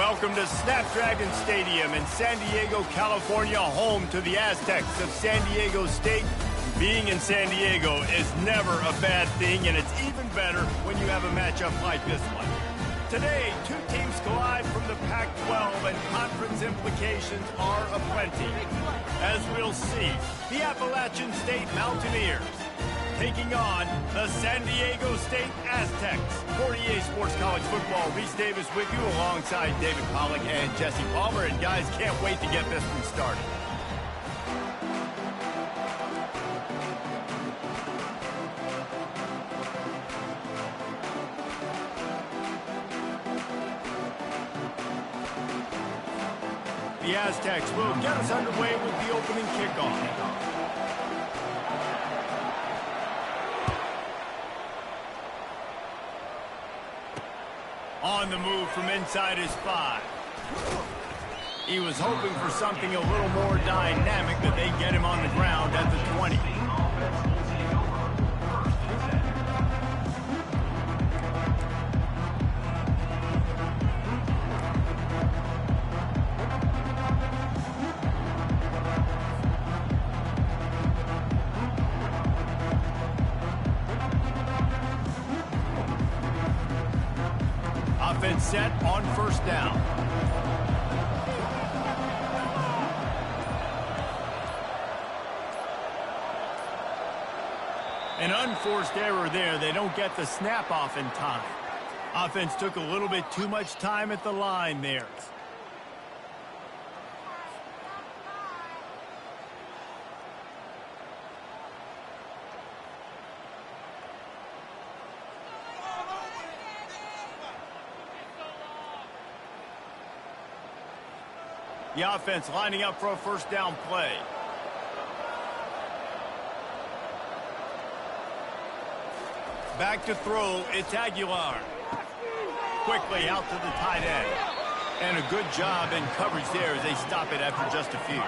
Welcome to Snapdragon Stadium in San Diego, California, home to the Aztecs of San Diego State. Being in San Diego is never a bad thing, and it's even better when you have a matchup like this one. Today, two teams collide from the Pac-12, and conference implications are aplenty. As we'll see, the Appalachian State Mountaineers taking on the San Diego State Aztecs. For EA Sports College Football, Reese Davis with you alongside David Pollack and Jesse Palmer. And guys, can't wait to get this one started. The Aztecs will get us underway with the opening kickoff. On the move from inside his 5. He was hoping for something a little more dynamic, that they get him on the ground at the 20. Offense set on first down. An unforced error there. They don't get the snap off in time. Offense took a little bit too much time at the line there. The offense lining up for a first down play. Back to throw, it's Aguilar. Quickly out to the tight end. And a good job in coverage there as they stop it after just a few.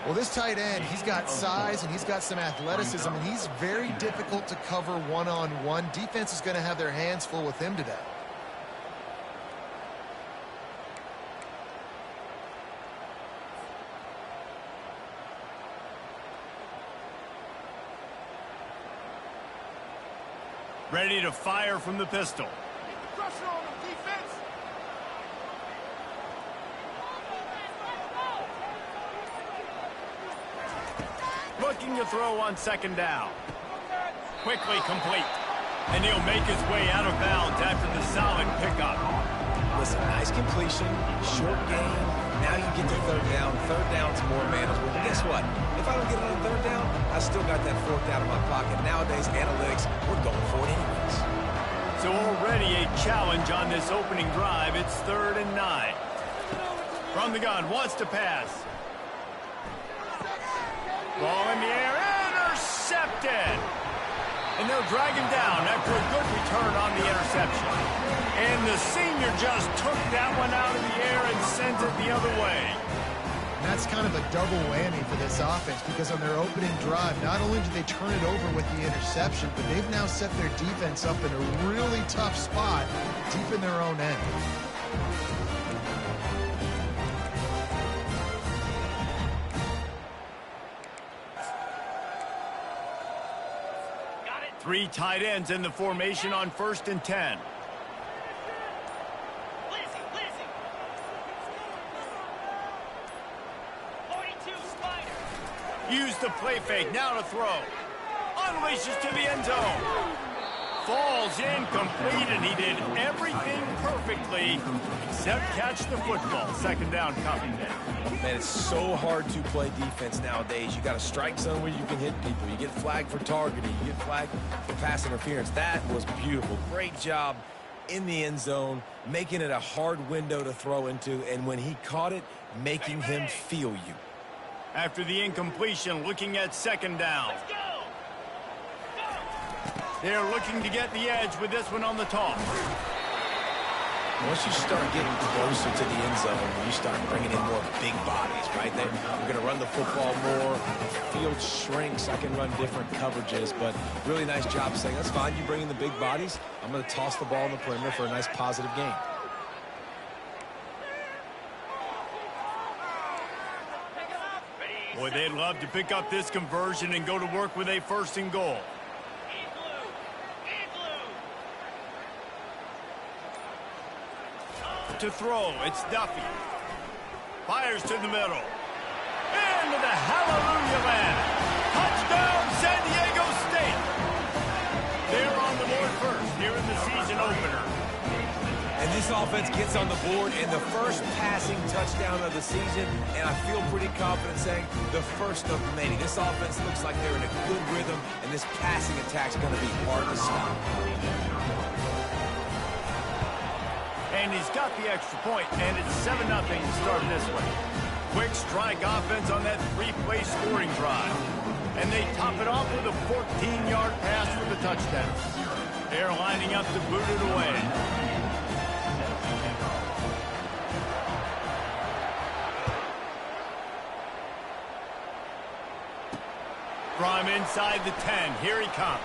Well, this tight end, he's got size and he's got some athleticism, and he's very difficult to cover one-on-one. Defense is going to have their hands full with him today. Ready to fire from the pistol. Pressure on them, defense. Looking to throw on second down. Quickly complete. And he'll make his way out of bounds after the solid pickup. Listen, nice completion, short game. Now you get to third down. Third down's more manageable. But guess what? If I don't get it on third down, I still got that fourth down in my pocket. Nowadays, analytics, we're going for it anyways. So already a challenge on this opening drive. It's 3rd and 9. From the gun, wants to pass. Ball in the air, intercepted. And they'll drag him down after a good return on the interception. And the senior just took that one out of the air and sent it the other way. And that's kind of a double whammy for this offense, because on their opening drive, not only did they turn it over with the interception, but they've now set their defense up in a really tough spot deep in their own end. Three tight ends in the formation on 1st and 10. Use the play fake, now to throw. Unleashes to the end zone. Falls incomplete, and he did everything perfectly except catch the football. Second down coming. Man, it's so hard to play defense nowadays. You got a strike zone where you can hit people. You get flagged for targeting. You get flagged for pass interference. That was beautiful. Great job in the end zone, making it a hard window to throw into, and when he caught it, making him feel you. After the incompletion, looking at second down. They're looking to get the edge with this one on the toss. Once you start getting closer to the end zone, you start bringing in more big bodies, right? You're going to run the football more. The field shrinks. I can run different coverages, but really nice job saying, that's fine. You bring in the big bodies. I'm going to toss the ball on the perimeter for a nice positive gain. Boy, they'd love to pick up this conversion and go to work with a 1st and goal. To throw, it's Duffy. Fires to the middle. Into the hallelujah land. Touchdown, San Diego State. They're on the board first here in the season opener. And this offense gets on the board and the first passing touchdown of the season, and I feel pretty confident saying the first of many. This offense looks like they're in a good rhythm, and this passing attack's going to be hard to stop. And he's got the extra point, and it's 7-0 to start this way. Quick strike offense on that 3-play scoring drive. And they top it off with a 14-yard pass for the touchdown. They're lining up to boot it away. From inside the 10, here he comes.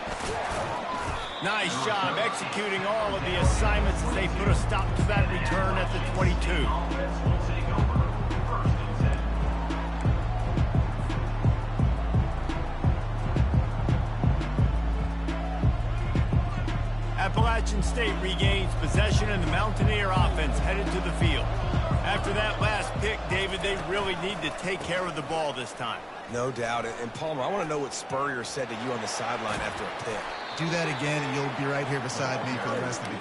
Nice job executing all of the assignments as they put a stop to that return at the 22. Appalachian State regains possession and the Mountaineer offense headed to the field. After that last pick, David, they really need to take care of the ball this time. No doubt. And Palmer, I want to know what Spurrier said to you on the sideline after a pick. Do that again, and you'll be right here beside me for the rest of the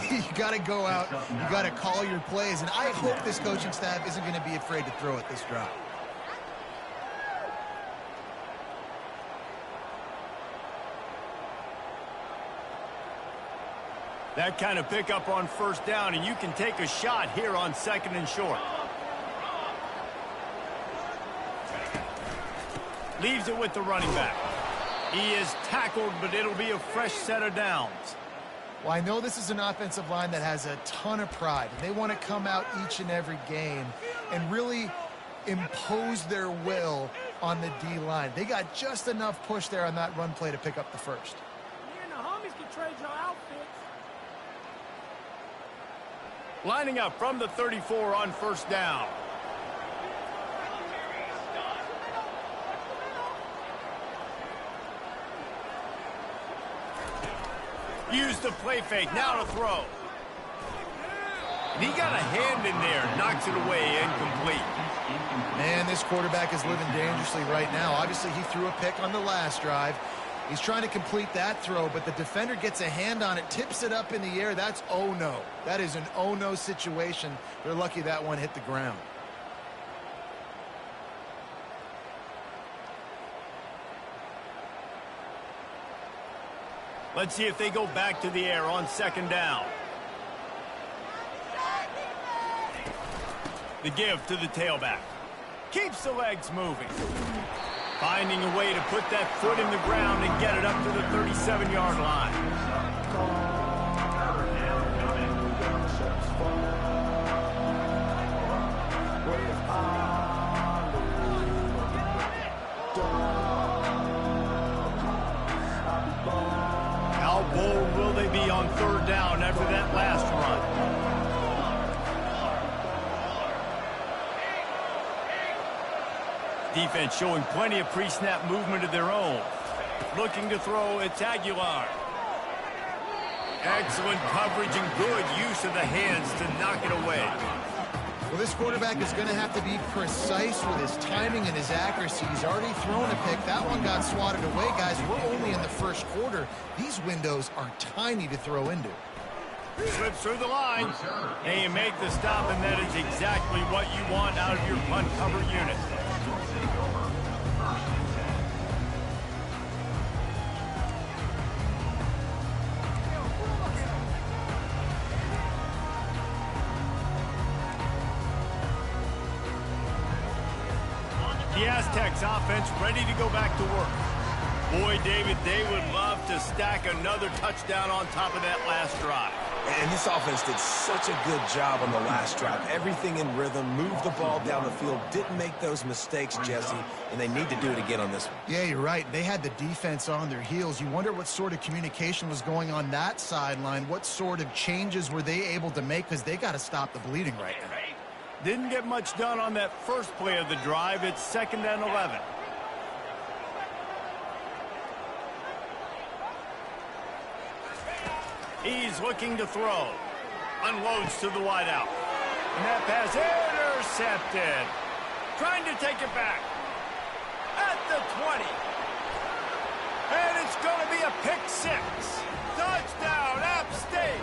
game. You got to go out. You got to call your plays, and I hope this coaching staff isn't going to be afraid to throw at this drive. That kind of pickup on 1st down, and you can take a shot here on 2nd and short. Leaves it with the running back. He is tackled, but it'll be a fresh set of downs. Well, I know this is an offensive line that has a ton of pride. They want to come out each and every game and really impose their will on the D-line. They got just enough push there on that run play to pick up the first. Me and the homies can trade your outfits. Lining up from the 34 on 1st down. Use the play fake, now to throw. And he got a hand in there, knocks it away, incomplete. Man, this quarterback is living dangerously right now. Obviously, he threw a pick on the last drive. He's trying to complete that throw, but the defender gets a hand on it, tips it up in the air. That's oh-no. That is an oh-no situation. They're lucky that one hit the ground. Let's see if they go back to the air on 2nd down. The give to the tailback. Keeps the legs moving. Finding a way to put that foot in the ground and get it up to the 37-yard line. How bold will they be on 3rd down after that last run? Defense showing plenty of pre-snap movement of their own. Looking to throw, it's Aguilar. Excellent coverage and good use of the hands to knock it away. Well, this quarterback is going to have to be precise with his timing and his accuracy. He's already thrown a pick. That one got swatted away, guys. We're only in the 1st quarter. These windows are tiny to throw into. Slips through the line. And you make the stop, and that is exactly what you want out of your punt cover unit. The Aztecs offense ready to go back to work. Boy, David, they would love to stack another touchdown on top of that last drive. And this offense did such a good job on the last drive. Everything in rhythm, moved the ball down the field, didn't make those mistakes, Jesse, and they need to do it again on this one. Yeah, you're right. They had the defense on their heels. You wonder what sort of communication was going on that sideline. What sort of changes were they able to make, because they got to stop the bleeding right now. Didn't get much done on that first play of the drive. It's 2nd and 11. He's looking to throw. Unloads to the wideout. And that pass intercepted. Trying to take it back. At the 20. And it's going to be a pick 6. Touchdown, App State.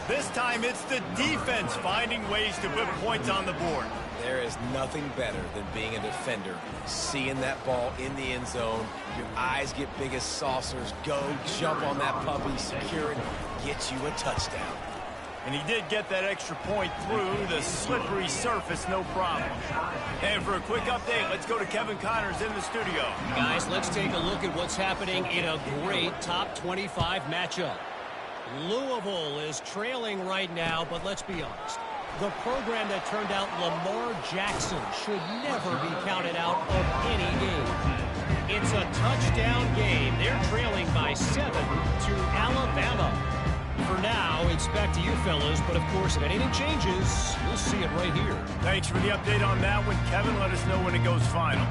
This time it's the defense finding ways to put points on the board. There is nothing better than being a defender, seeing that ball in the end zone. Your eyes get big as saucers. Go jump on that puppy, secure it, get you a touchdown. And he did get that extra point through the slippery surface, no problem. And for a quick update, let's go to Kevin Connors in the studio. Guys, let's take a look at what's happening in a great top 25 matchup. Louisville is trailing right now, but let's be honest. The program that turned out Lamar Jackson should never be counted out of any game. It's a touchdown game. They're trailing by 7 to Alabama. For now, it's back to you fellas, but of course, if anything changes, you'll see it right here. Thanks for the update on that one, Kevin. Let us know when it goes final.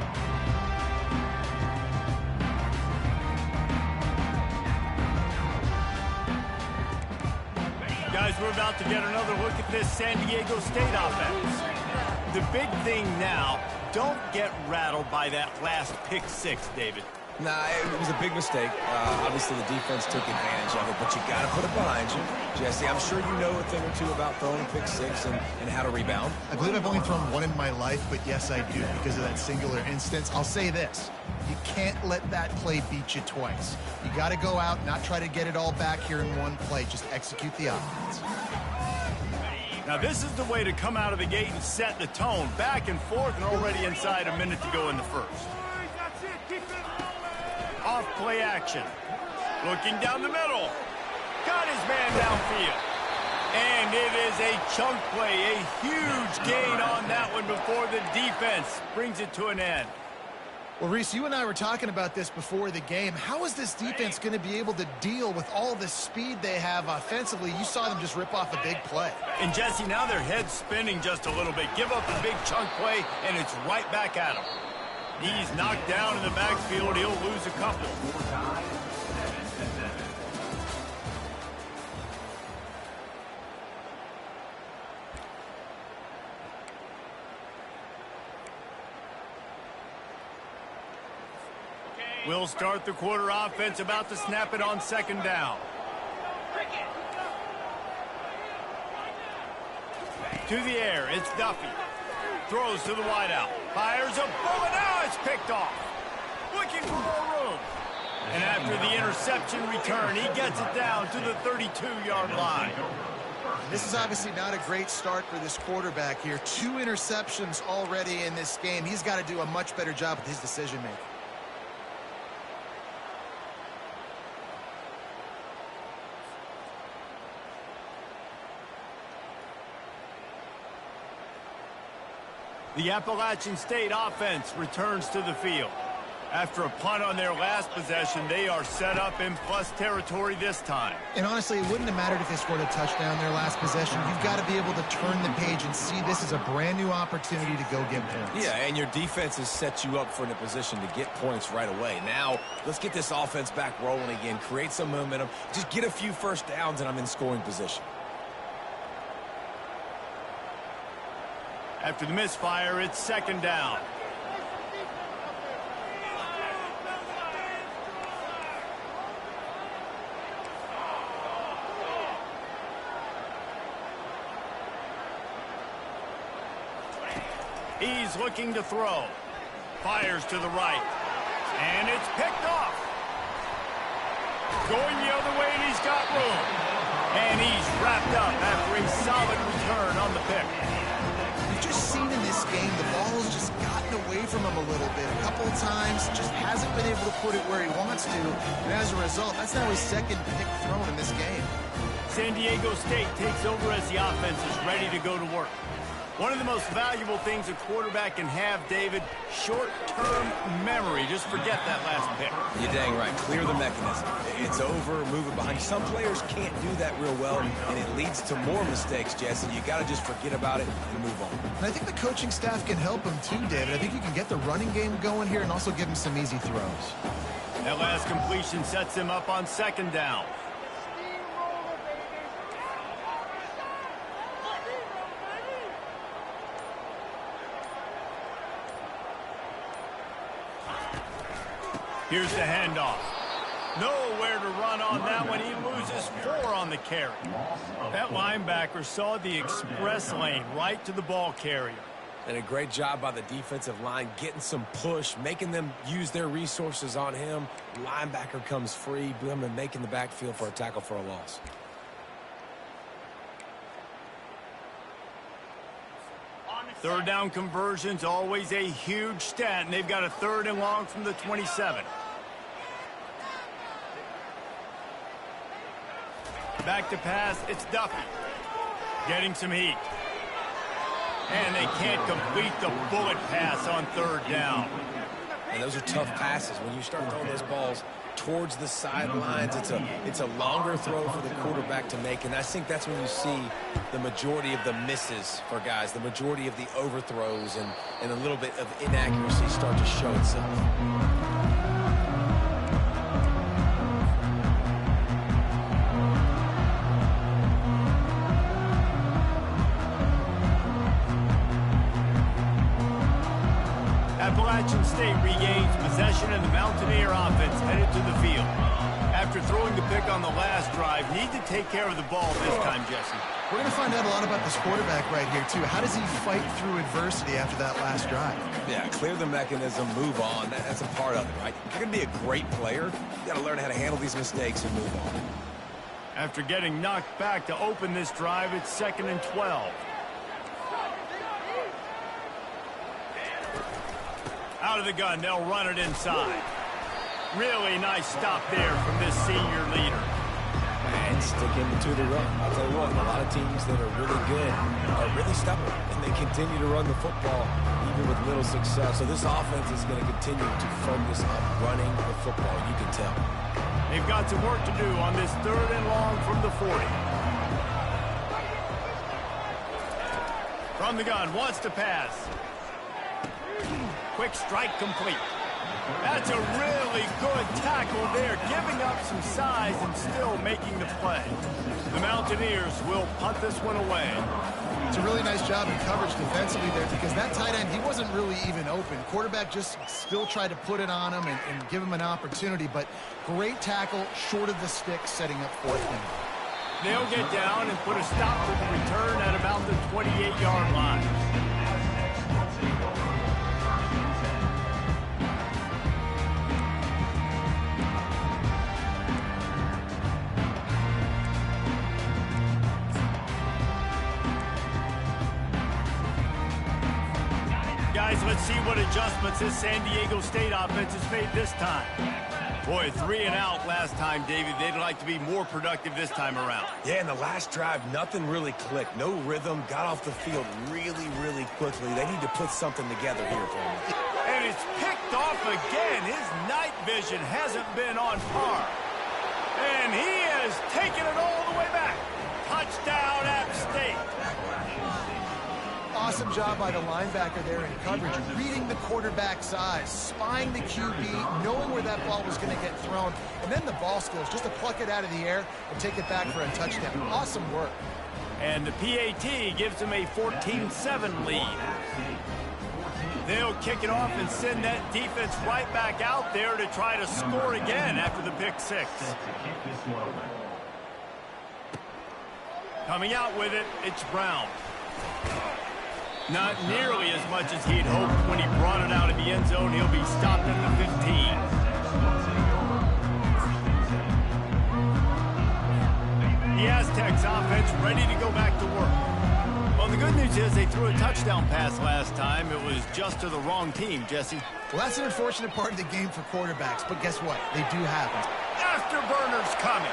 Guys, we're about to get another look at this San Diego State offense. The big thing now, don't get rattled by that last pick 6, David. Nah, it was a big mistake. Obviously, the defense took advantage of it, but you got to put it behind you. Jesse, I'm sure you know a thing or two about throwing a pick 6 and how to rebound. I believe I've only thrown one in my life, but yes, I do because of that singular instance. I'll say this. You can't let that play beat you twice. You got to go out, not try to get it all back here in one play. Just execute the offense. Now, this is the way to come out of the gate and set the tone. Back and forth and already inside a minute to go in the first. Off play action. Looking down the middle. Got his man downfield. And it is a chunk play. A huge gain on that one before the defense brings it to an end. Well, Reese, you and I were talking about this before the game. How is this defense going to be able to deal with all the speed they have offensively? You saw them just rip off a big play. And, Jesse, now their head's spinning just a little bit. Give up a big chunk play, and it's right back at him. He's knocked down in the backfield. He'll lose a couple. We'll start the quarter offense, about to snap it on 2nd down. To the air, it's Duffy. Throws to the wideout. Fires a bullet. Now it's picked off. Looking for more room. And after the interception return, he gets it down to the 32-yard line. This is obviously not a great start for this quarterback here. 2 interceptions already in this game. He's got to do a much better job with his decision-making. The Appalachian State offense returns to the field. After a punt on their last possession, they are set up in plus territory this time. And honestly, it wouldn't have mattered if they scored a touchdown their last possession. You've got to be able to turn the page and see this is a brand new opportunity to go get points. Yeah, and your defense has set you up for a position to get points right away. Now, let's get this offense back rolling again, create some momentum, just get a few first downs, and I'm in scoring position. After the misfire, it's 2nd down. He's looking to throw. Fires to the right. And it's picked off. Going the other way, and he's got room. And he's wrapped up after a solid return on the pick. Just seen in this game, the ball's just gotten away from him a little bit. A couple of times, just hasn't been able to put it where he wants to. And as a result, that's now his 2nd pick thrown in this game. San Diego State takes over as the offense is ready to go to work. One of the most valuable things a quarterback can have, David, short-term memory. Just forget that last pick. You're dang right. Clear the mechanism. It's over, move it behind. Some players can't do that real well, and it leads to more mistakes, Jesse. You got to just forget about it and move on. And I think the coaching staff can help him too, David. I think you can get the running game going here and also give him some easy throws. That last completion sets him up on second down. Here's the handoff. Nowhere to run on that one. He loses 4 on the carry. That linebacker saw the express lane right to the ball carrier. And a great job by the defensive line getting some push, making them use their resources on him. Linebacker comes free, boom, and making the backfield for a tackle for a loss. Third down conversion's always a huge stat, and they've got a 3rd and long from the 27. Back to pass, it's Duffy. Getting some heat. And they can't complete the bullet pass on 3rd down. And those are tough passes. When you start throwing those balls towards the sidelines, it's a longer throw for the quarterback to make. And I think that's when you see the majority of the misses for guys, the majority of the overthrows and a little bit of inaccuracy start to show itself. Appalachian State regains possession and the Mountaineer offense headed to the field. After throwing the pick on the last drive, need to take care of the ball this time, Jesse. We're going to find out a lot about this quarterback right here, too. How does he fight through adversity after that last drive? Yeah, clear the mechanism, move on. That's a part of it, right? If you're going to be a great player, you got to learn how to handle these mistakes and move on. After getting knocked back to open this drive, it's 2nd and 12. Out of the gun, they'll run it inside. Really nice stop there from this senior leader. And sticking to the run. I'll tell you what, a lot of teams that are really good are really stubborn, and they continue to run the football even with little success. So this offense is going to continue to focus on running the football. You can tell. They've got some work to do on this 3rd and long from the 40. From the gun, wants to pass. Quick strike complete. That's a really good tackle there, giving up some size and still making the play. The Mountaineers will punt this one away. It's a really nice job in coverage defensively there because that tight end, he wasn't really even open. Quarterback just still tried to put it on him and give him an opportunity, but great tackle, short of the stick, setting up 4th down. They'll get down and put a stop to the return at about the 28-yard line. Guys, let's see what adjustments this San Diego State offense has made this time. Boy, 3 and out last time, David. They'd like to be more productive this time around. Yeah, in the last drive, nothing really clicked. No rhythm, got off the field really, really quickly. They need to put something together here for them. And it's picked off again. His night vision hasn't been on par. And he has taken it all the way back. Touchdown, App State. Awesome job by the linebacker there in coverage, reading the quarterback's eyes, spying the QB, knowing where that ball was going to get thrown, and then the ball skills, just to pluck it out of the air and take it back for a touchdown. Awesome work. And the PAT gives them a 14-7 lead. They'll kick it off and send that defense right back out there to try to score again after the pick 6. Coming out with it, it's Brown. Not nearly as much as he'd hoped when he brought it out of the end zone. He'll be stopped at the 15. The Aztecs offense ready to go back to work. Well, the good news is they threw a touchdown pass last time. It was just to the wrong team, Jesse. Well, that's an unfortunate part of the game for quarterbacks, but guess what? They do happen. Afterburners coming.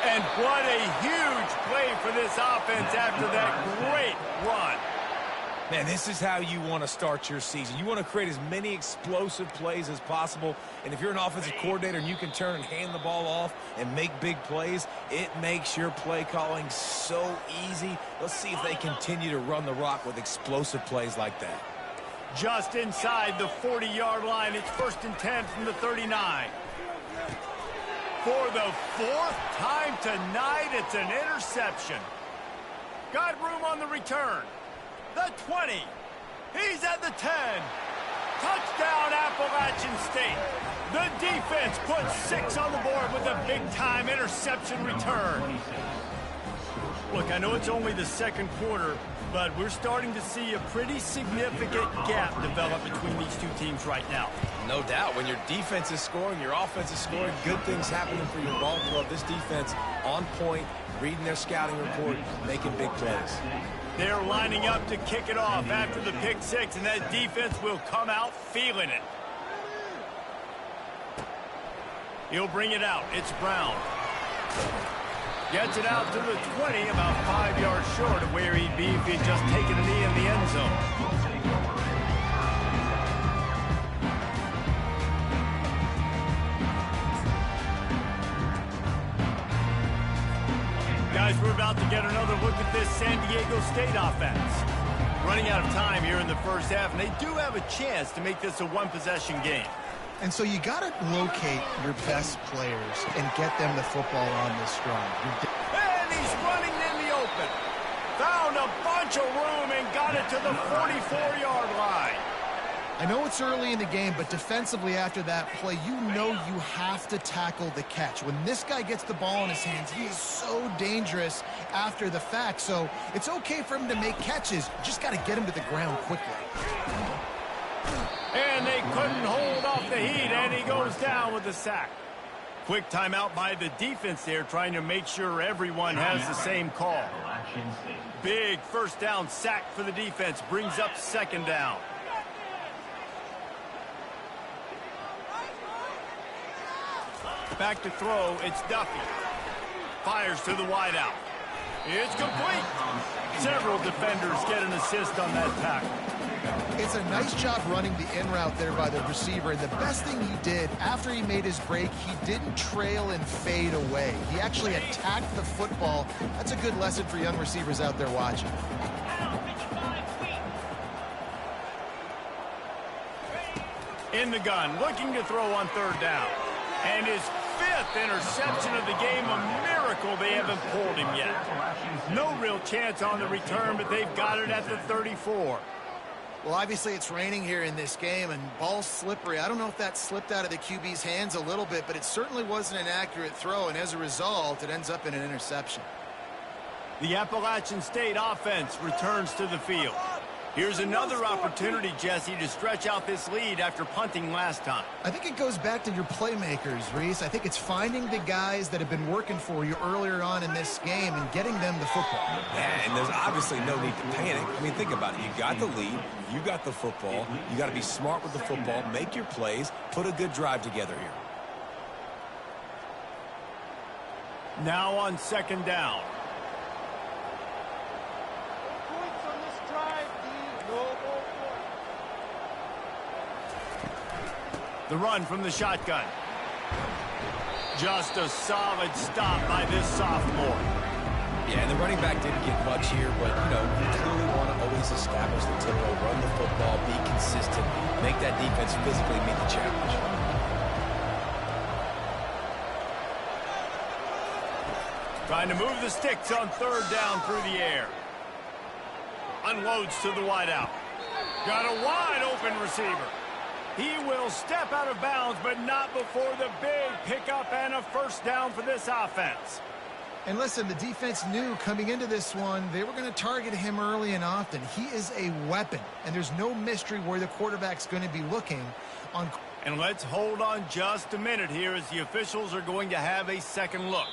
And what a huge play for this offense after that great run. Man, this is how you want to start your season. You want to create as many explosive plays as possible. And if you're an offensive coordinator and you can turn and hand the ball off and make big plays, it makes your play calling so easy. Let's see if they continue to run the rock with explosive plays like that. Just inside the 40-yard line. It's 1st and 10 from the 39. For the 4th time tonight, it's an interception. Got room on the return. The 20. He's at the 10. Touchdown, Appalachian State. The defense puts 6 on the board with a big-time interception return. Look, I know it's only the second quarter, but we're starting to see a pretty significant gap develop between these two teams right now. No doubt. When your defense is scoring, your offense is scoring, good things happening for your ball club. This defense on point, reading their scouting report, making big plays. They're lining up to kick it off after the pick 6, and that defense will come out feeling it. He'll bring it out. It's Brown. Gets it out to the 20, about 5 yards short of where he'd be if he'd just taken a knee in the end zone. Guys, we're about to get another look at this San Diego State offense. Running out of time here in the first half, and they do have a chance to make this a one-possession game. And so you got to locate your best players and get them the football on this drive. And he's running in the open. Found a bunch of room and got it to the 44-yard line. I know it's early in the game, but defensively after that play, you know you have to tackle the catch. When this guy gets the ball in his hands, he is so dangerous after the fact. So it's okay for him to make catches. You just got to get him to the ground quickly. And they couldn't hold off the heat, and he goes down with the sack. Quick timeout by the defense there, trying to make sure everyone has the same call. Big first down sack for the defense, brings up 2nd down. Back to throw, it's Duffy. Fires to the wideout. It's complete. Several defenders get an assist on that tackle. It's a nice job running the in route there by the receiver. And the best thing he did after he made his break, he didn't trail and fade away. He actually attacked the football. That's a good lesson for young receivers out there watching. In the gun, looking to throw on 3rd down. And his 5th interception of the game, a miracle they haven't pulled him yet. No real chance on the return, but they've got it at the 34. Well, obviously it's raining here in this game, and ball's slippery. I don't know if that slipped out of the QB's hands a little bit, but it certainly wasn't an accurate throw, and as a result, it ends up in an interception. The Appalachian State offense returns to the field. Here's another opportunity, Jesse, to stretch out this lead after punting last time. I think it goes back to your playmakers, Reese. I think it's finding the guys that have been working for you earlier on in this game and getting them the football. Yeah, and there's obviously no need to panic. I mean, think about it. You got the lead. You got the football. You got to be smart with the football. Make your plays. Put a good drive together here. Now on 2nd down. The run from the shotgun. Just a solid stop by this sophomore. Yeah, and the running back didn't get much here, but, you clearly want to always establish the tempo, run the football, be consistent, make that defense physically meet the challenge. Trying to move the sticks on 3rd down through the air. Unloads to the wideout. Got a wide open receiver. He will step out of bounds, but not before the big pickup and a 1st down for this offense. And listen, the defense knew coming into this one, they were going to target him early and often. He is a weapon, and there's no mystery where the quarterback's going to be looking on. And let's hold on just a minute here as the officials are going to have a second look.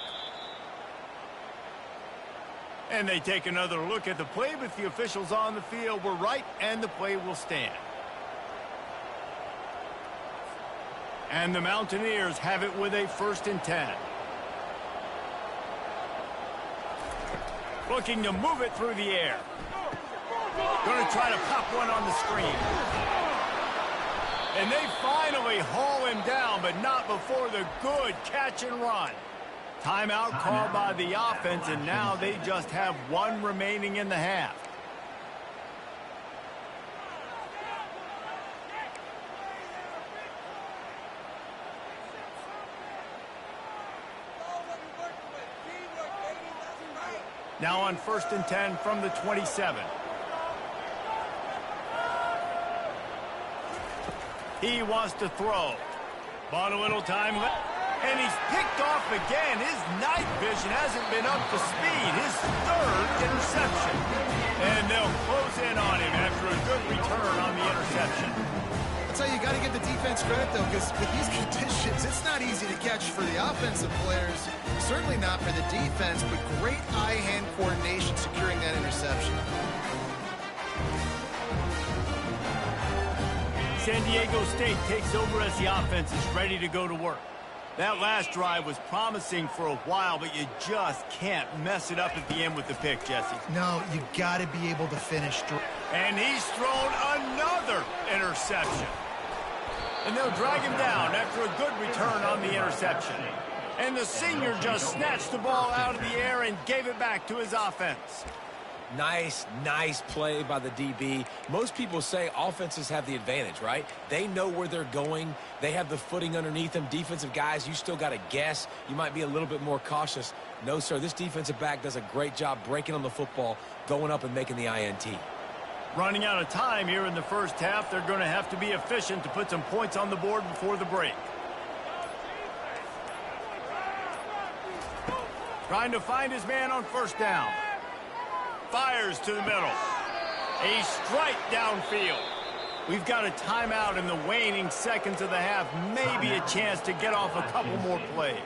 And they take another look at the play, but the officials on the field were right, and the play will stand. And the Mountaineers have it with a 1st and 10. Looking to move it through the air. Going to try to pop one on the screen. And they finally haul him down, but not before the good catch and run. Timeout called by the offense, and now they just have one remaining in the half. Now on 1st and 10 from the 27. He wants to throw. Bought a little time left. And he's picked off again. His night vision hasn't been up to speed. His 3rd interception. And they'll close in on him after a good return on the interception. That's how you got to give the defense credit, though, because with these conditions, it's not easy to catch for the offensive players. Certainly not for the defense, but great eye-hand coordination securing that interception. San Diego State takes over as the offense is ready to go to work. That last drive was promising for a while, but you just can't mess it up at the end with the pick, Jesse. No, you got to be able to finish. And he's thrown another interception. And they'll drag him down after a good return on the interception. And the senior just snatched the ball out of the air and gave it back to his offense. Nice play by the DB. Most people say offenses have the advantage, right? They know where they're going. They have the footing underneath them. Defensive guys, you still got to guess. You might be a little bit more cautious. No, sir, this defensive back does a great job breaking on the football, going up and making the INT. Running out of time here in the first half. They're going to have to be efficient to put some points on the board before the break. Trying to find his man on 1st down. Fires to the middle. A strike downfield. We've got a timeout in the waning seconds of the half. Maybe a chance to get off a couple more plays.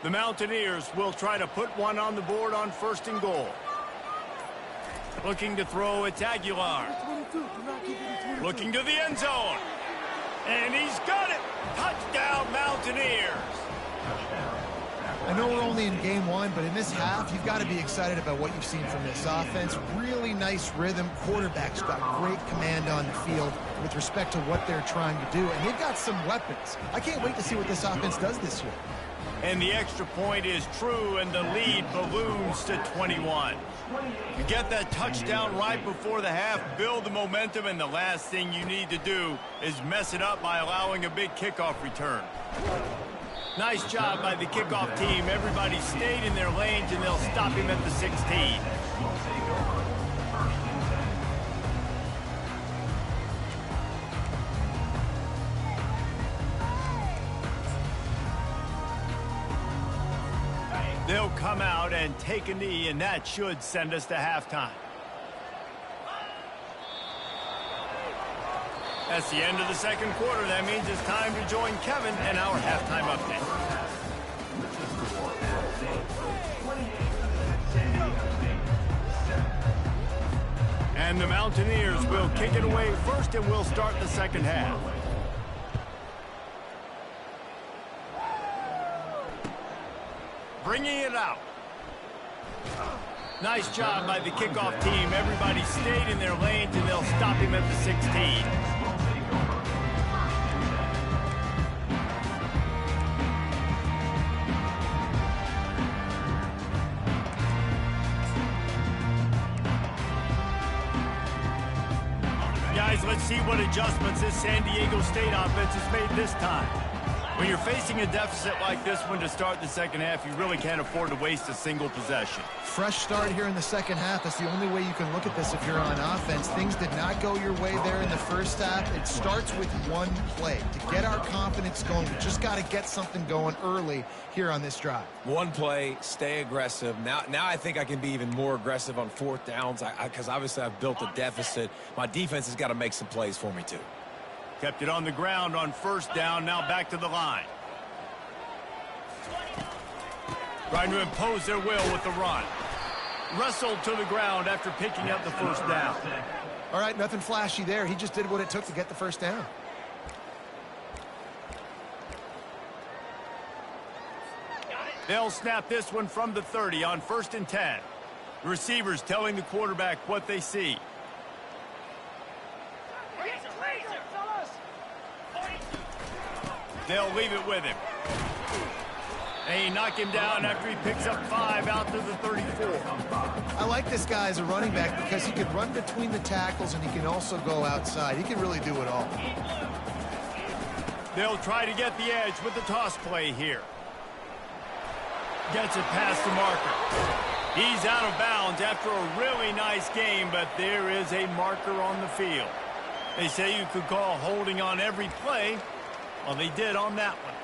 The Mountaineers will try to put one on the board on 1st and goal. Looking to throw, it's Aguilar. Looking to the end zone. And he's got it. Touchdown, Mountaineers. I know we're only in game 1, but in this half, you've got to be excited about what you've seen from this offense. Really nice rhythm. Quarterback's got great command on the field with respect to what they're trying to do. And they've got some weapons. I can't wait to see what this offense does this year. And the extra point is true, and the lead balloons to 21. You get that touchdown right before the half, build the momentum, and the last thing you need to do is mess it up by allowing a big kickoff return. Nice job by the kickoff team. Everybody stayed in their lanes, and they'll stop him at the 16. They'll come out and take a knee, and that should send us to halftime. That's the end of the second quarter. That means it's time to join Kevin and our halftime update. And the Mountaineers will kick it away first, and we'll start the second half. Bringing it out. Nice job by the kickoff team. Everybody stayed in their lanes, and they'll stop him at the 16. Guys, let's see what adjustments this San Diego State offense has made this time. When you're facing a deficit like this one to start the second half, you really can't afford to waste a single possession. Fresh start here in the second half. That's the only way you can look at this if you're on offense. Things did not go your way there in the first half. It starts with one play. To get our confidence going, we just got to get something going early here on this drive. One play, stay aggressive. Now I think I can be even more aggressive on 4th downs because obviously I've built a deficit. My defense has got to make some plays for me too. Kept it on the ground on first down, now back to the line. Trying to impose their will with the run. Wrestled to the ground after picking up the first down. All right, nothing flashy there. He just did what it took to get the first down. They'll snap this one from the 30 on 1st and 10. The receivers telling the quarterback what they see. They'll leave it with him. They knock him down after he picks up 5 out to the 34. I like this guy as a running back because he can run between the tackles and he can also go outside. He can really do it all. They'll try to get the edge with the toss play here. Gets it past the marker. He's out of bounds after a really nice game, but there is a marker on the field. They say you could call holding on every play. Well, they did on that one.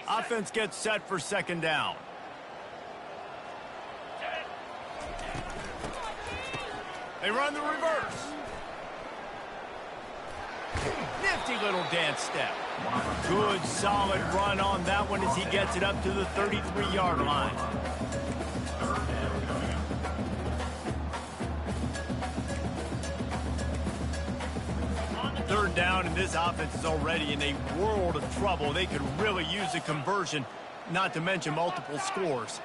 Offense gets set for 2nd down. They run the reverse. Nifty little dance step. Good, solid run on that one as he gets it up to the 33-yard line. Third down, and this offense is already in a world of trouble. They could really use a conversion, not to mention multiple scores.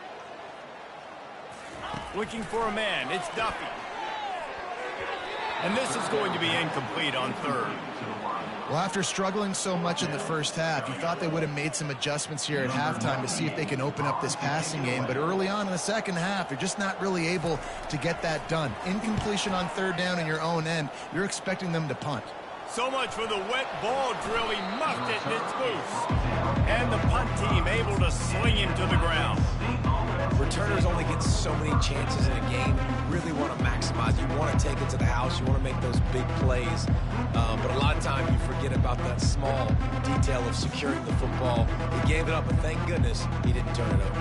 Looking for a man. It's Duffy. And this is going to be incomplete on 3rd. Well, after struggling so much in the first half, you thought they would have made some adjustments here at halftime to see if they can open up this passing game. But early on in the second half, they're just not really able to get that done. Incompletion on 3rd down in your own end, you're expecting them to punt. So much for the wet ball drill. He muffed it, and it's loose. And the punt team able to sling him to the ground. Returners only get so many chances in a game. You really want to maximize. You want to take it to the house. You want to make those big plays. But a lot of times you forget about that small detail of securing the football. He gave it up, but thank goodness he didn't turn it over.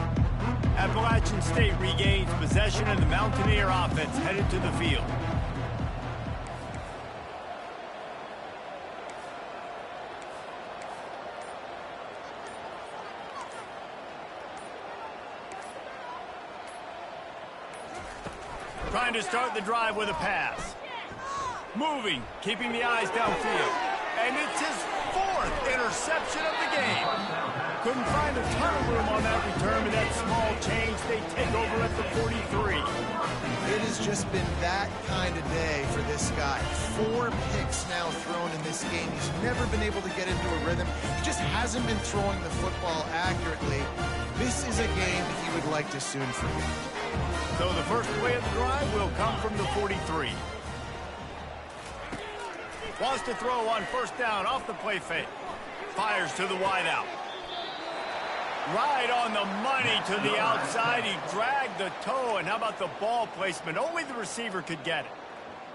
Appalachian State regains possession, and the Mountaineer offense headed to the field. Trying to start the drive with a pass. Moving, keeping the eyes downfield. And it's his 4th interception of the game. Couldn't find a ton of room on that return, but that small change, they take over at the 43. It has just been that kind of day for this guy. 4 picks now thrown in this game. He's never been able to get into a rhythm. He just hasn't been throwing the football accurately. This is a game he would like to soon forget. So the first play of the drive will come from the 43. Wants to throw on 1st down off the play fake. Fires to the wideout. Right on the money to the outside. He dragged the toe, and how about the ball placement? Only the receiver could get it.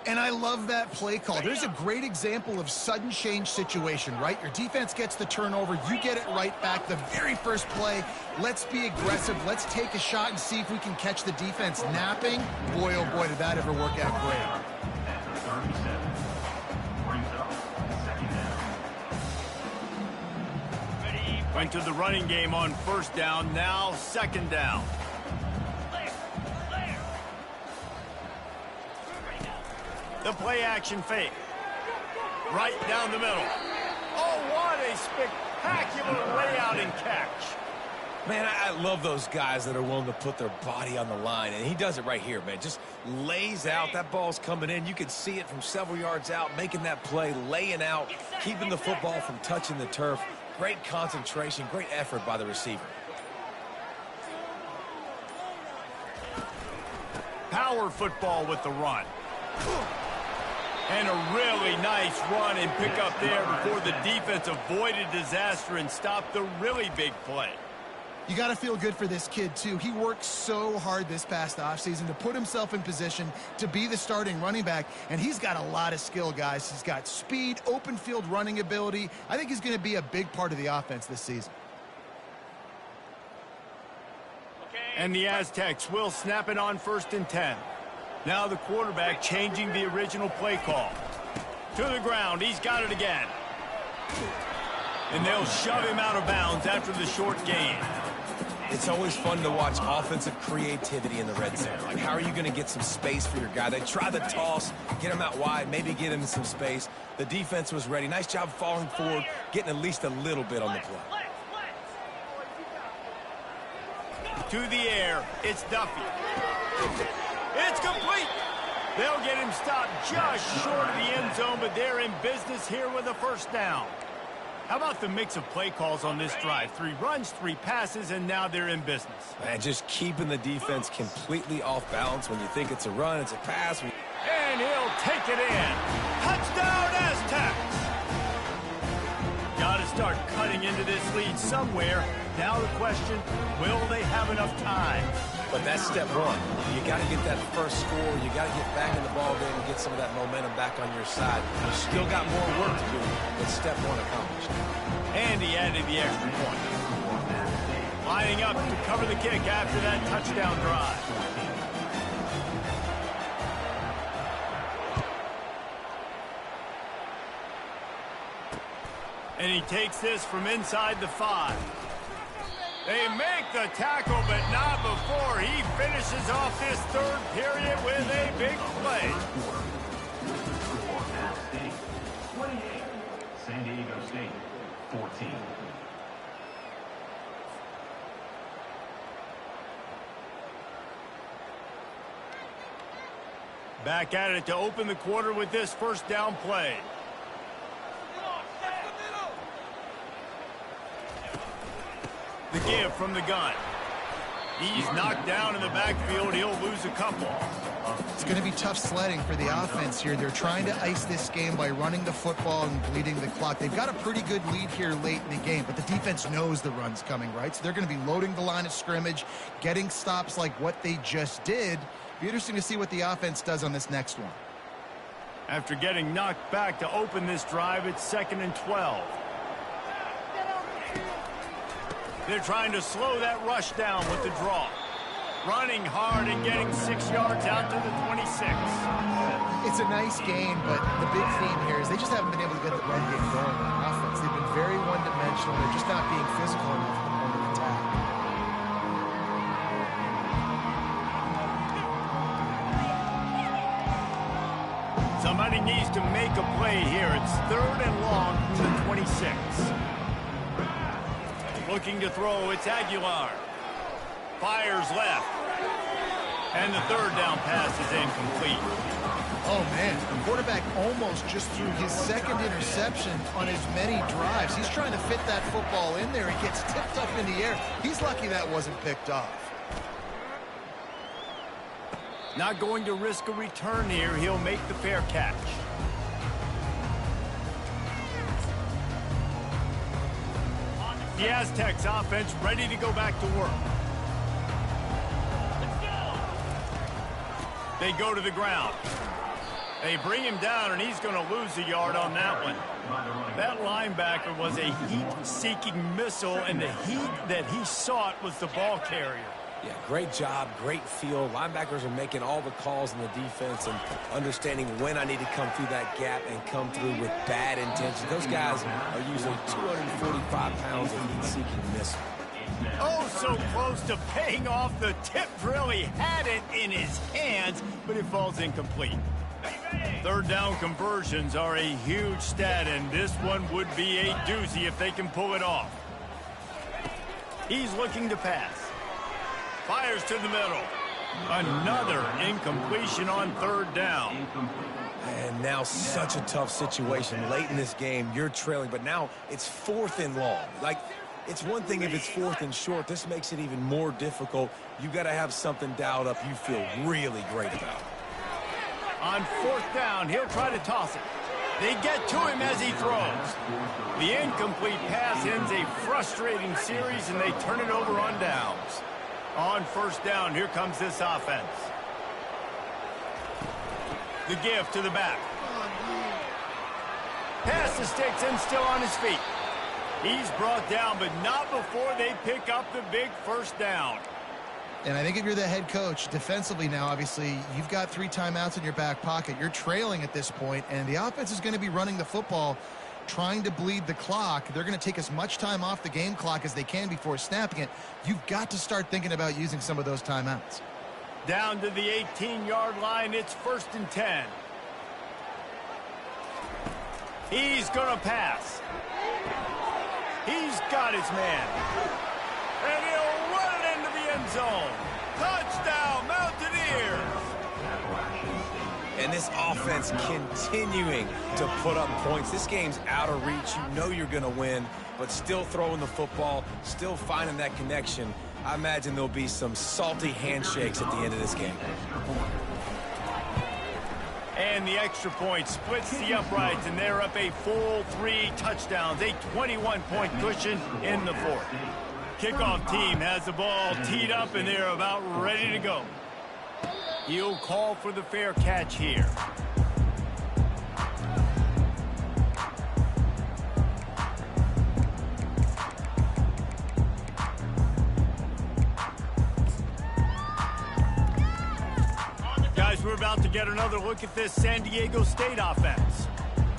And I love that play call. There's a great example of sudden change situation, right? Your defense gets the turnover. You get it right back. The very first play, let's be aggressive. Let's take a shot and see if we can catch the defense napping. Boy, oh boy, did that ever work out great. Went to the running game on 1st down, now 2nd down. The play action fake. Right down the middle. Oh, what a spectacular layout and catch. Man, I love those guys that are willing to put their body on the line, and he does it right here, man. Just lays out. That ball's coming in. You can see it from several yards out, making that play, laying out, keeping the football from touching the turf. Great concentration, great effort by the receiver. Power football with the run. And a really nice run and pick up there before the defense avoided disaster and stopped the really big play. You got to feel good for this kid, too. He worked so hard this past offseason to put himself in position to be the starting running back, and he's got a lot of skill, guys. He's got speed, open field running ability. I think he's going to be a big part of the offense this season. And the Aztecs will snap it on 1st and 10. Now the quarterback changing the original play call. To the ground. He's got it again. And they'll shove him out of bounds after the short gain. It's always fun to watch offensive creativity in the red zone. Like, how are you going to get some space for your guy? They try the toss, get him out wide, maybe get him in some space. The defense was ready. Nice job falling forward, getting at least a little bit on the play. To the air, it's Duffy. It's complete. They'll get him stopped just short of the end zone, but they're in business here with a first down. How about the mix of play calls on this drive? 3 runs, 3 passes, and now they're in business. Man, just keeping the defense completely off balance. When you think it's a run, it's a pass. And he'll take it in. Touchdown, Aztecs! Got to start cutting into this lead somewhere. Now the question, will they have enough time? But that's step one. You got to get that first score. You got to get back in the ball game and get some of that momentum back on your side. You still got more work to do, but step one accomplished. And he added the extra point. Lining up to cover the kick after that touchdown drive. And he takes this from inside the 5. They make the tackle, but not before he finishes off this 3rd period with a big play. 28, San Diego State, 14. Back at it to open the quarter with this first down play. The give from the gun. He's knocked down in the backfield. He'll lose a couple. It's going to be tough sledding for the offense here. They're trying to ice this game by running the football and bleeding the clock. They've got a pretty good lead here late in the game, but the defense knows the run's coming, right? So they're going to be loading the line of scrimmage, getting stops like what they just did. Be interesting to see what the offense does on this next one. After getting knocked back to open this drive, it's 2nd and 12. They're trying to slow that rush down with the draw. Running hard and getting 6 yards out to the 26. It's a nice gain, but the big theme here is they just haven't been able to get the run game going on offense. They've been very one-dimensional. They're just not being physical enough at the moment of attack. Somebody needs to make a play here. It's 3rd and long to the 26. Looking to throw, it's Aguilar. Fires left. And the 3rd down pass is incomplete. Oh, man. The quarterback almost just threw his 2nd interception on as many drives. He's trying to fit that football in there. It gets tipped up in the air. He's lucky that wasn't picked off. Not going to risk a return here. He'll make the fair catch. The Aztecs offense ready to go back to work. They go to the ground. They bring him down, and he's going to lose a yard on that one. That linebacker was a heat-seeking missile, and the heat that he sought was the ball carrier. Yeah, great job, great feel. Linebackers are making all the calls in the defense and understanding when I need to come through that gap and come through with bad intentions. Those guys are usually 245 pounds of heat-seeking missile. Oh, so close to paying off. The tip really had it in his hands, but it falls incomplete. 3rd down conversions are a huge stat, and this one would be a doozy if they can pull it off. He's looking to pass. Fires to the middle. Another incompletion on 3rd down. And now such a tough situation. Late in this game, you're trailing, but now it's 4th and long. Like, it's one thing if it's 4th and short. This makes it even more difficult. You got to have something dialed up you feel really great about. On 4th down, he'll try to toss it. They get to him as he throws. The incomplete pass ends a frustrating series, and they turn it over on downs. On 1st down, here comes this offense. The give to the back. Pass to Sticks and still on his feet. He's brought down, but not before they pick up the big 1st down. And I think if you're the head coach, defensively now, obviously, you've got 3 timeouts in your back pocket. You're trailing at this point, and the offense is going to be running the football, trying to bleed the clock. They're going to take as much time off the game clock as they can before snapping it. You've got to start thinking about using some of those timeouts. Down to the 18-yard line, it's 1st and 10. He's going to pass. He's got his man. And he'll run it into the end zone. Touchdown, Mountaineers! And this offense continuing to put up points. This game's out of reach. You know you're going to win, but still throwing the football, still finding that connection. I imagine there'll be some salty handshakes at the end of this game. And the extra point splits the uprights, and they're up a full 3 touchdowns, a 21-point cushion in the 4th. Kickoff team has the ball teed up, and they're about ready to go. He'll call for the fair catch here. Guys, we're about to get another look at this San Diego State offense.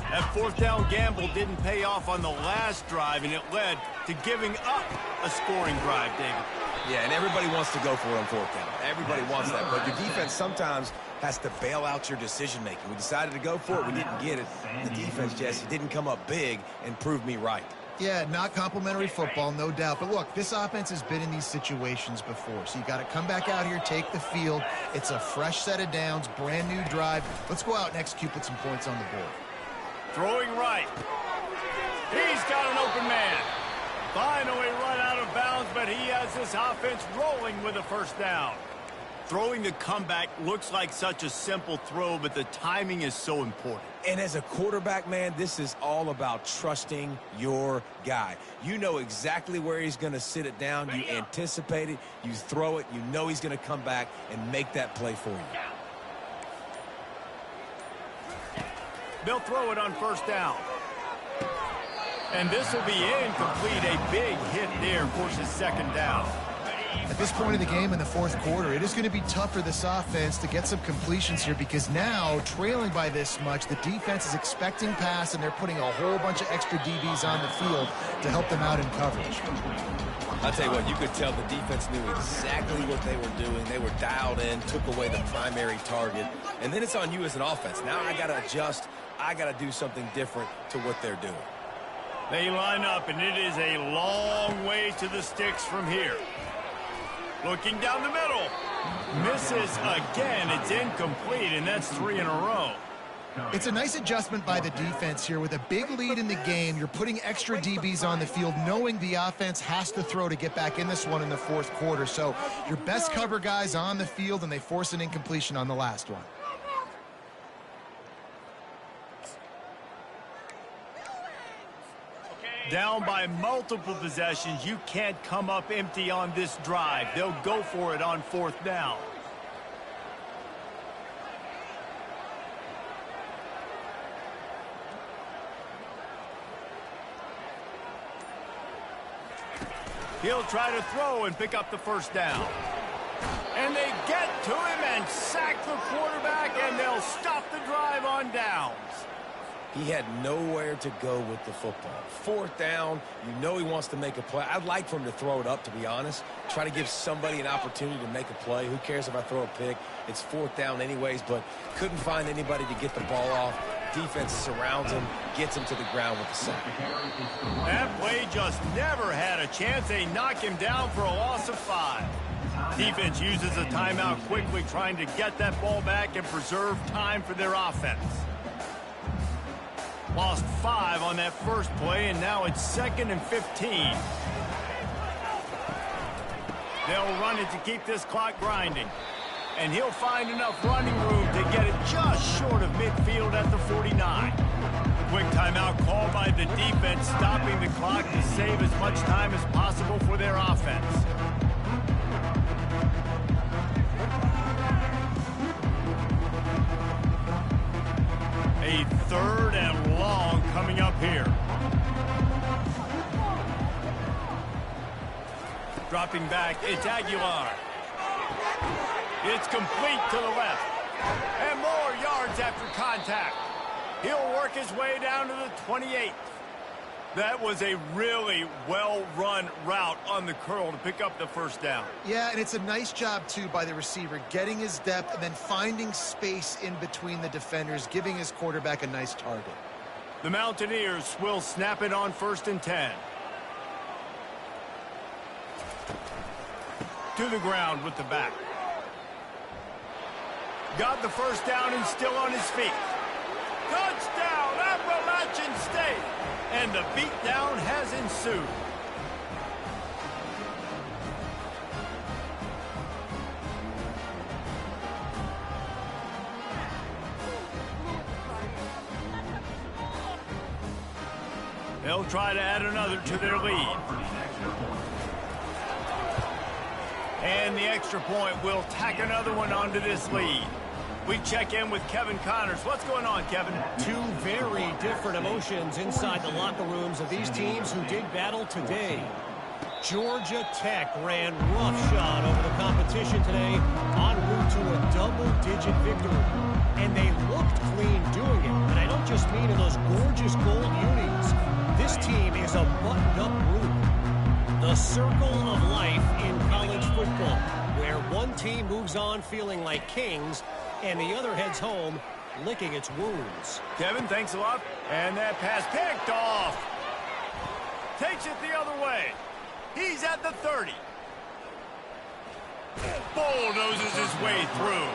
That 4th down gamble didn't pay off on the last drive, and it led to giving up a scoring drive, David. Yeah, and everybody wants to go for it on 4th down. Everybody wants that, but your defense sometimes has to bail out your decision-making. We decided to go for it. We didn't get it. The defense, Jesse, didn't come up big and prove me right. Yeah, not complimentary football, no doubt. But look, this offense has been in these situations before. So you got to come back out here, take the field. It's a fresh set of downs, brand new drive. Let's go out and execute, put some points on the board. Throwing right. He's got an open man. Finally run out of bounds, but he has this offense rolling with a 1st down. Throwing the comeback looks like such a simple throw, but the timing is so important. And as a quarterback, man, this is all about trusting your guy. You know exactly where he's going to sit it down. You anticipate it. You throw it. You know he's going to come back and make that play for you. They'll throw it on 1st down. And this will be incomplete. A big hit there forces 2nd down. At this point of the game in the 4th quarter, it is going to be tough for this offense to get some completions here because now, trailing by this much, the defense is expecting pass, and they're putting a whole bunch of extra DBs on the field to help them out in coverage. I'll tell you what, you could tell the defense knew exactly what they were doing. They were dialed in, took away the primary target, and then it's on you as an offense. Now I got to adjust. I got to do something different to what they're doing. They line up, and it is a long way to the sticks from here. Looking down the middle. Misses again. It's incomplete, and that's 3 in a row. It's a nice adjustment by the defense here. With a big lead in the game, you're putting extra DBs on the field, knowing the offense has to throw to get back in this one in the 4th quarter. So your best cover guys on the field, and they force an incompletion on the last one. Down by multiple possessions, you can't come up empty on this drive. They'll go for it on 4th down. He'll try to throw and pick up the 1st down. And they get to him and sack the quarterback, and they'll stop the drive on downs. He had nowhere to go with the football. 4th down, you know he wants to make a play. I'd like for him to throw it up, to be honest. Try to give somebody an opportunity to make a play. Who cares if I throw a pick? It's 4th down anyways, but couldn't find anybody to get the ball off. Defense surrounds him, gets him to the ground with the sack. That play just never had a chance. They knock him down for a loss of 5. Defense uses a timeout quickly, trying to get that ball back and preserve time for their offense. Lost 5 on that first play, and now it's 2nd and 15. They'll run it to keep this clock grinding. And he'll find enough running room to get it just short of midfield at the 49. Quick timeout call by the defense, stopping the clock to save as much time as possible for their offense. A 3rd and long coming up here. Dropping back, it's Aguilar. It's complete to the left. And more yards after contact. He'll work his way down to the 28. That was a really well-run route on the curl to pick up the first down. Yeah, and it's a nice job, too, by the receiver, getting his depth and then finding space in between the defenders, giving his quarterback a nice target. The Mountaineers will snap it on 1st and 10. To the ground with the back. Got the first down and still on his feet. Touchdown, Appalachian State! And the beatdown has ensued. They'll try to add another to their lead. And the extra point will tack another one onto this lead. We check in with Kevin Connors. What's going on, Kevin? Two very different emotions inside the locker rooms of these teams who did battle today. Georgia Tech ran roughshod over the competition today en route to a double-digit victory. And they looked clean doing it. And I don't just mean in those gorgeous gold unis. This team is a buttoned-up group. The circle of life in college football, where one team moves on feeling like kings and the other heads home licking its wounds. Kevin, thanks a lot. And that pass picked off. Takes it the other way. He's at the 30. Bulldozes his way through.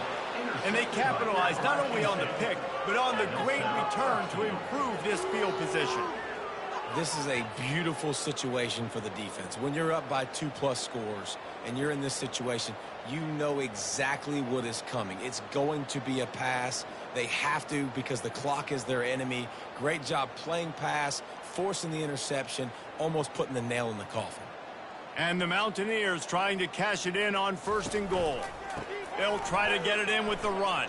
And they capitalize not only on the pick, but on the great return to improve this field position. This is a beautiful situation for the defense. When you're up by 2+ scores and you're in this situation, you know exactly what is coming. It's going to be a pass. They have to because the clock is their enemy. Great job playing pass, forcing the interception, almost putting the nail in the coffin. And the Mountaineers trying to cash it in on 1st and goal. They'll try to get it in with the run.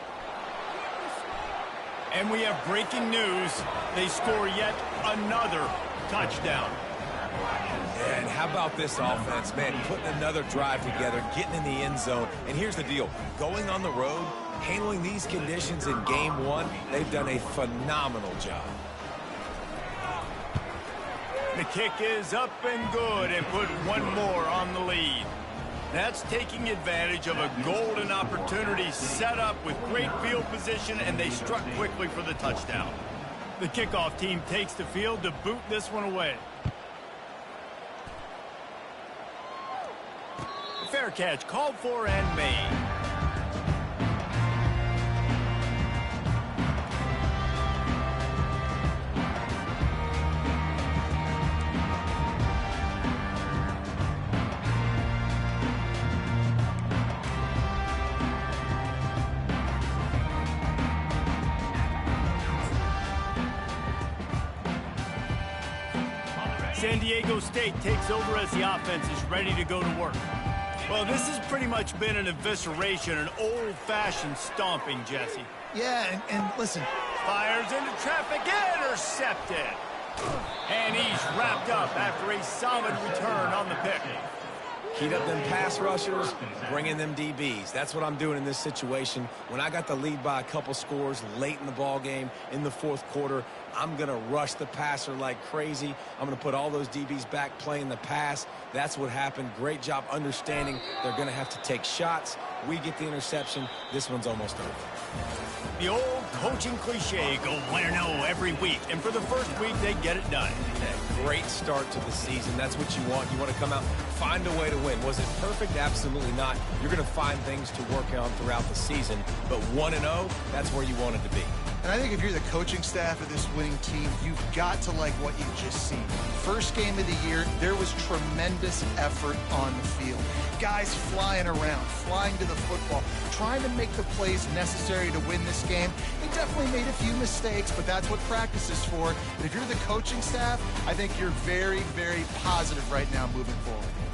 And we have breaking news. They score yet another touchdown. And how about this offense, man, putting another drive together, getting in the end zone. And here's the deal. Going on the road, handling these conditions in game one, they've done a phenomenal job. The kick is up and good and put one more on the lead. That's taking advantage of a golden opportunity set up with great field position, and they struck quickly for the touchdown. The kickoff team takes the field to boot this one away. Fair catch called for and made. San Diego State takes over as the offense is ready to go to work. Well, this has pretty much been an evisceration, an old-fashioned stomping, Jesse. Yeah, and listen. Fires into traffic, intercepted. And he's wrapped up after a solid return on the pick. Heat up them pass rushers, bring in them DBs. That's what I'm doing in this situation. When I got the lead by a couple scores late in the ball game, in the 4th quarter, I'm going to rush the passer like crazy. I'm going to put all those DBs back playing the pass. That's what happened. Great job understanding they're going to have to take shots. We get the interception. This one's almost over. The old coaching cliche, go win or no every week. And for the first week, they get it done. Great start to the season. That's what you want. You want to come out, find a way to win. Was it perfect? Absolutely not. You're going to find things to work on throughout the season. But 1-0, that's where you want it to be. And I think if you're the coaching staff of this winning team, you've got to like what you've just seen. First game of the year, there was tremendous effort on the field. Guys flying around, flying to the football, trying to make the plays necessary to win this game. They definitely made a few mistakes, but that's what practice is for. And if you're the coaching staff, I think you're very, very positive right now moving forward.